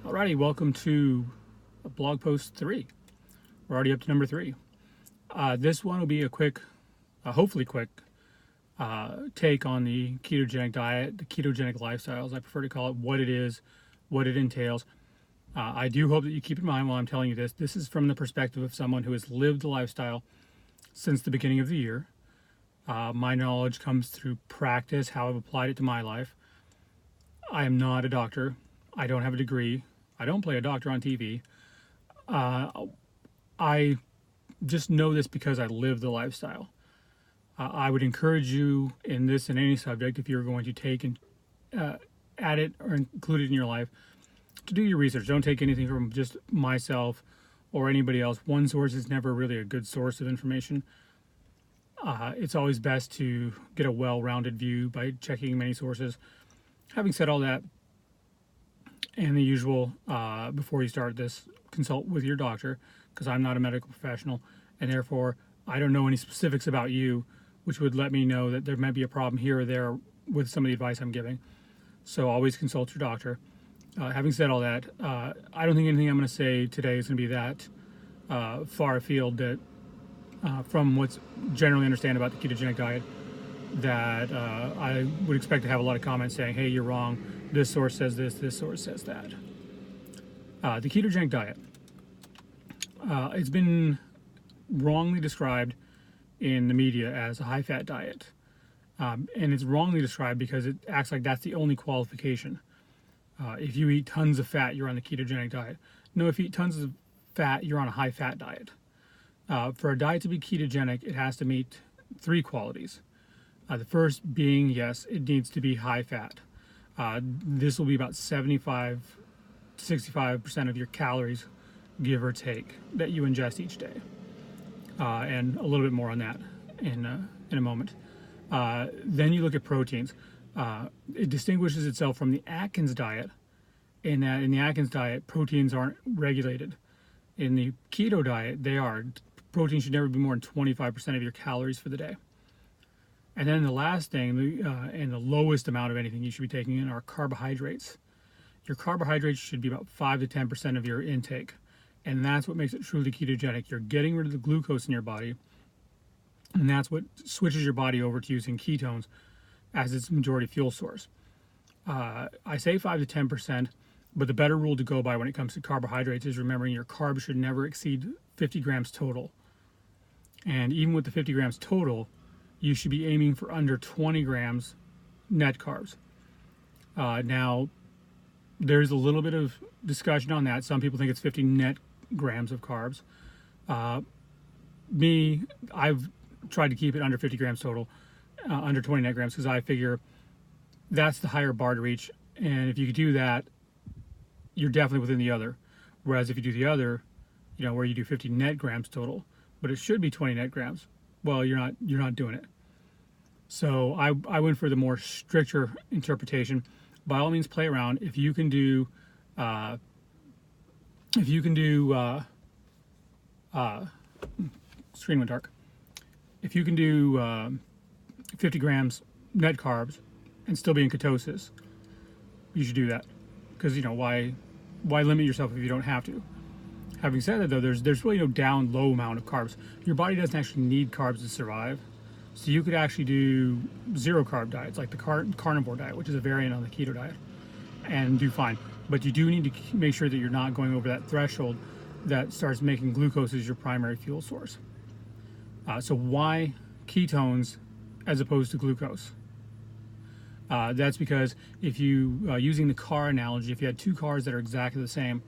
Alrighty, welcome to blog post 3. We're already up to number 3. This one will be a quick, hopefully quick, take on the ketogenic diet, the ketogenic lifestyles. I prefer to call it what it is, what it entails. I do hope that you keep in mind while I'm telling you this. This is from the perspective of someone who has lived the lifestyle since the beginning of the year. My knowledge comes through practice, how I've applied it to my life. I am not a doctor. I don't have a degree. I don't play a doctor on TV. I just know this because I live the lifestyle. I would encourage you in this and any subject, if you're going to take and add it or include it in your life, to do your research. Don't take anything from just myself or anybody else. One source is never really a good source of information. It's always best to get a well-rounded view by checking many sources. Having said all that, and the usual, before you start this, consult with your doctor, because I'm not a medical professional, and therefore I don't know any specifics about you, which would let me know that there might be a problem here or there with some of the advice I'm giving. So always consult your doctor. Having said all that, I don't think anything I'm going to say today is going to be that far afield that from what's generally understand about the ketogenic diet, that I would expect to have a lot of comments saying, hey, you're wrong, this source says this source says that. The ketogenic diet, it's been wrongly described in the media as a high-fat diet. And it's wrongly described because it acts like that's the only qualification. If you eat tons of fat, you're on the ketogenic diet. No, if you eat tons of fat, you're on a high-fat diet. For a diet to be ketogenic, it has to meet 3 qualities. The first being, yes, it needs to be high fat. This will be about 75 to 65% of your calories, give or take, that you ingest each day. And a little bit more on that in a moment. Then you look at proteins. It distinguishes itself from the Atkins diet in that in the Atkins diet, proteins aren't regulated. In the keto diet, they are. Protein should never be more than 25% of your calories for the day. And then the last thing, and the lowest amount of anything you should be taking in are carbohydrates. Your carbohydrates should be about 5 to 10% of your intake. And that's what makes it truly ketogenic. You're getting rid of the glucose in your body. And that's what switches your body over to using ketones as its majority fuel source. I say 5 to 10%, but the better rule to go by when it comes to carbohydrates is remembering your carbs should never exceed 50 grams total. And even with the 50 grams total, you should be aiming for under 20 grams net carbs. Now, there's a little bit of discussion on that. Some people think it's 50 net grams of carbs. I've tried to keep it under 50 grams total, under 20 net grams, because I figure that's the higher bar to reach. And if you do that, you're definitely within the other. Whereas if you do the other, where you do 50 net grams total, but it should be 20 net grams, well, you're not doing it. So I went for the more stricter interpretation. By all means, play around. If you can do screen went dark. If you can do 50 grams net carbs and still be in ketosis, you should do that. Because why limit yourself if you don't have to? Having said that, though, there's really no down low amount of carbs. Your body doesn't actually need carbs to survive. So you could actually do 0 carb diets, like the carnivore diet, which is a variant on the keto diet, and do fine. But you do need to make sure that you're not going over that threshold that starts making glucose as your primary fuel source. So why ketones as opposed to glucose? That's because if you, using the car analogy, if you had 2 cars that are exactly the same,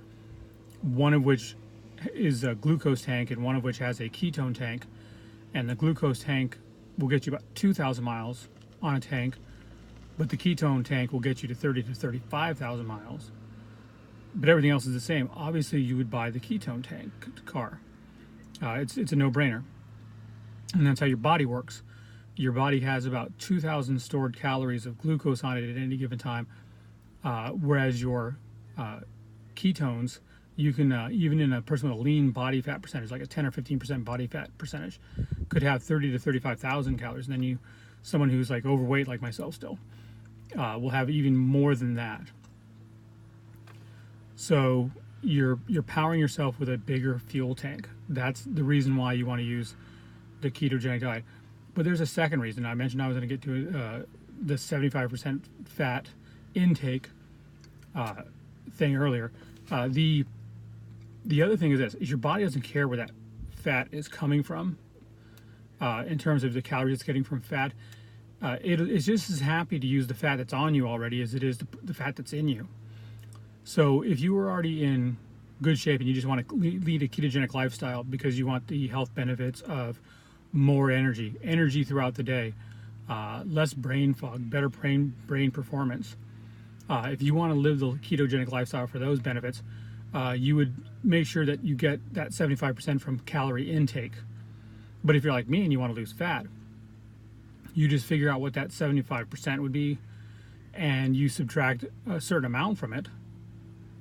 one of which is a glucose tank and one of which has a ketone tank, and the glucose tank will get you about 2,000 miles on a tank, but the ketone tank will get you to 30 to 35,000 miles. But everything else is the same. Obviously, you would buy the ketone tank car. It's a no-brainer. And that's how your body works. Your body has about 2,000 stored calories of glucose on it at any given time, whereas your ketones, you can, even in a person with a lean body fat percentage, like a 10 or 15% body fat percentage, could have 30 to 35,000 calories. And then someone who's like overweight like myself still, will have even more than that. So you're powering yourself with a bigger fuel tank. That's the reason why you want to use the ketogenic diet. But there's a second reason. I mentioned I was going to get to the 75% fat intake thing earlier. The other thing is this: is your body doesn't care where that fat is coming from in terms of the calories it's getting from fat. It's just as happy to use the fat that's on you already as it is the fat that's in you. So if you were already in good shape and you just want to lead a ketogenic lifestyle because you want the health benefits of more energy throughout the day, less brain fog, better brain performance. If you want to live the ketogenic lifestyle for those benefits, you would make sure that you get that 75% from calorie intake. But if you're like me and you want to lose fat, you just figure out what that 75% would be and you subtract a certain amount from it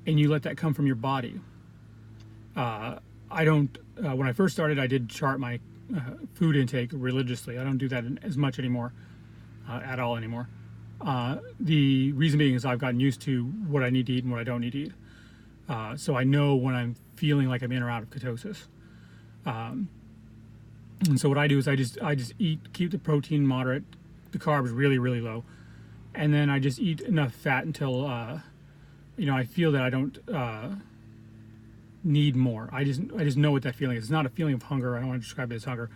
and you let that come from your body. I don't, when I first started, I did chart my food intake religiously. I don't do that as much anymore, at all anymore. The reason being is I've gotten used to what I need to eat and what I don't need to eat. So I know when I'm feeling like I'm in or out of ketosis. And so what I do is I just keep the protein moderate, the carbs really, really low. And then I just eat enough fat until, I feel that I don't need more. I just know what that feeling is. It's not a feeling of hunger. I don't want to describe it as hunger.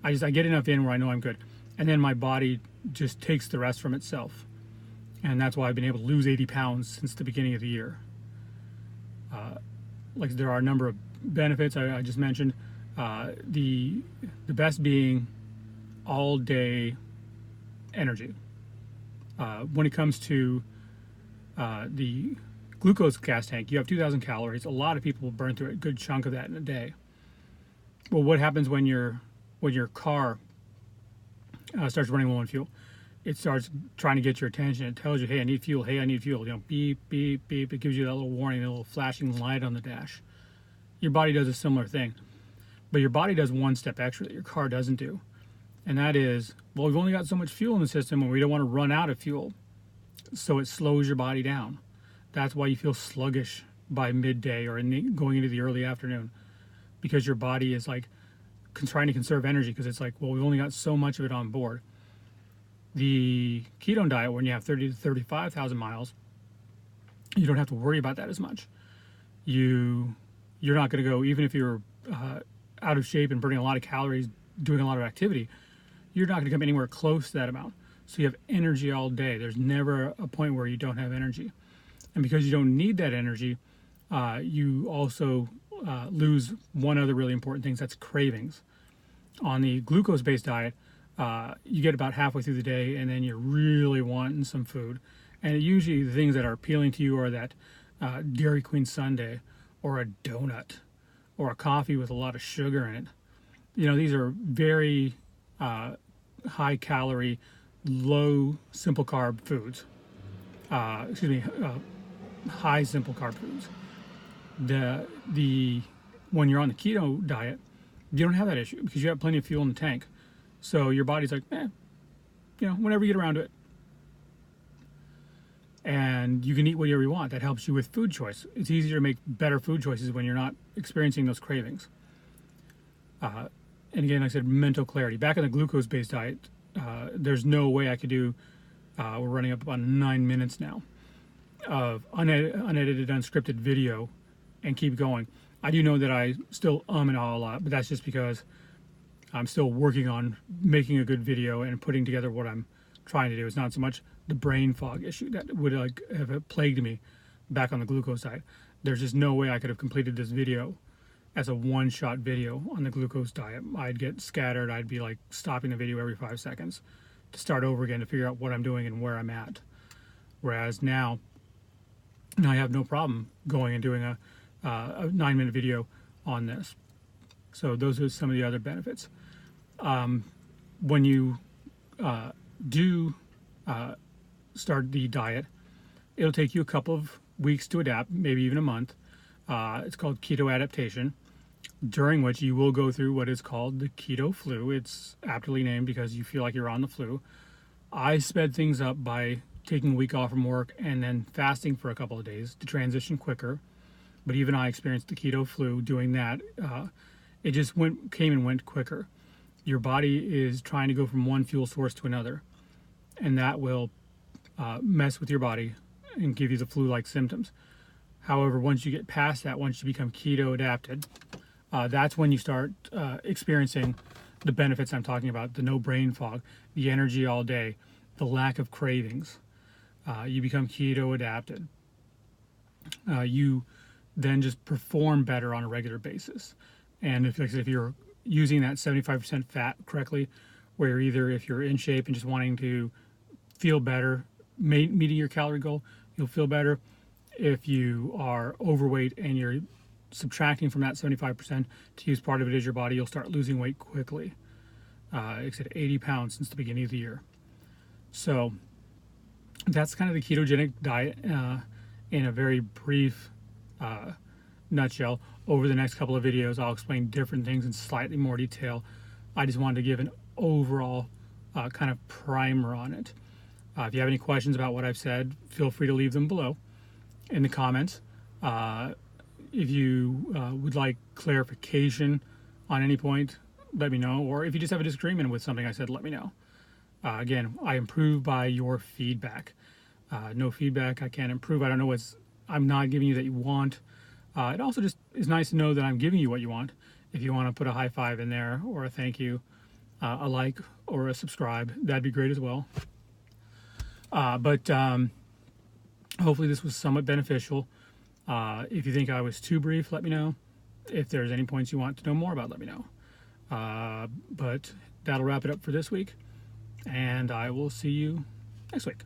I get enough in where I know I'm good. And then my body just takes the rest from itself. And that's why I've been able to lose 80 pounds since the beginning of the year. Like there are a number of benefits I just mentioned. The best being all day energy. When it comes to the glucose gas tank, you have 2,000 calories. A lot of people will burn through a good chunk of that in a day. Well, what happens when your car starts running low on fuel? It starts trying to get your attention. It tells you, hey, I need fuel. Hey, I need fuel. Beep, beep, beep. It gives you that little warning, that little flashing light on the dash. Your body does a similar thing. But your body does one step extra that your car doesn't do. And that is, well, we've only got so much fuel in the system and we don't want to run out of fuel. So it slows your body down. That's why you feel sluggish by midday or going into the early afternoon. Because your body is like trying to conserve energy because it's like, well, we've only got so much of it on board. The ketone diet, when you have 30 to 35,000 miles, you don't have to worry about that as much. You're not going to go, even if you're out of shape and burning a lot of calories, doing a lot of activity, you're not going to come anywhere close to that amount. So you have energy all day. There's never a point where you don't have energy. And because you don't need that energy, you also lose one other really important thing, that's cravings. On the glucose-based diet, you get about halfway through the day and then you're really wanting some food. And usually the things that are appealing to you are that Dairy Queen sundae or a donut or a coffee with a lot of sugar in it. These are very high calorie, low simple carb foods. High simple carb foods. When you're on the keto diet, you don't have that issue because you have plenty of fuel in the tank. So your body's like, whenever you get around to it. And you can eat whatever you want. That helps you with food choice. It's easier to make better food choices when you're not experiencing those cravings. And again, like I said, mental clarity. Back in the glucose-based diet, there's no way I could do, we're running up on 9 minutes now, of unedited, unscripted video and keep going. I do know that I still and ah a lot, but that's just because I'm still working on making a good video and putting together what I'm trying to do. It's not so much the brain fog issue that would have plagued me back on the glucose diet. There's just no way I could have completed this video as a one-shot video on the glucose diet. I'd get scattered. I'd be like stopping the video every 5 seconds to start over again to figure out what I'm doing and where I'm at. Whereas now I have no problem going and doing a 9-minute video on this. So those are some of the other benefits. When you do start the diet, it'll take you a couple of weeks to adapt, maybe even a month. It's called keto adaptation, during which you will go through what is called the keto flu. It's aptly named because you feel like you're on the flu. I sped things up by taking a week off from work and then fasting for a couple of days to transition quicker. But even I experienced the keto flu doing that. It just came and went quicker. Your body is trying to go from one fuel source to another, and that will mess with your body and give you the flu-like symptoms. However, once you get past that, once you become keto adapted, that's when you start experiencing the benefits I'm talking about: the no brain fog, the energy all day, the lack of cravings. You become keto adapted. You then just perform better on a regular basis. And if, like I said, if you're using that 75% fat correctly, where if you're in shape and just wanting to feel better, meeting your calorie goal, you'll feel better. If you are overweight and you're subtracting from that 75% to use part of it as your body, you'll start losing weight quickly. Like I said, 80 pounds since the beginning of the year. So that's kind of the ketogenic diet in a very brief nutshell. Over the next couple of videos, I'll explain different things in slightly more detail. I just wanted to give an overall kind of primer on it. If you have any questions about what I've said, feel free to leave them below in the comments. If you would like clarification on any point, let me know. Or if you just have a disagreement with something I said, let me know. Again, I improve by your feedback. No feedback, I can't improve. I don't know what's I'm not giving you that you want. It also just is nice to know that I'm giving you what you want. If you want to put a high five in there, or a thank you, a like, or a subscribe, that'd be great as well. But hopefully this was somewhat beneficial. If you think I was too brief, let me know. If there's any points you want to know more about, let me know. But that'll wrap it up for this week, and I will see you next week.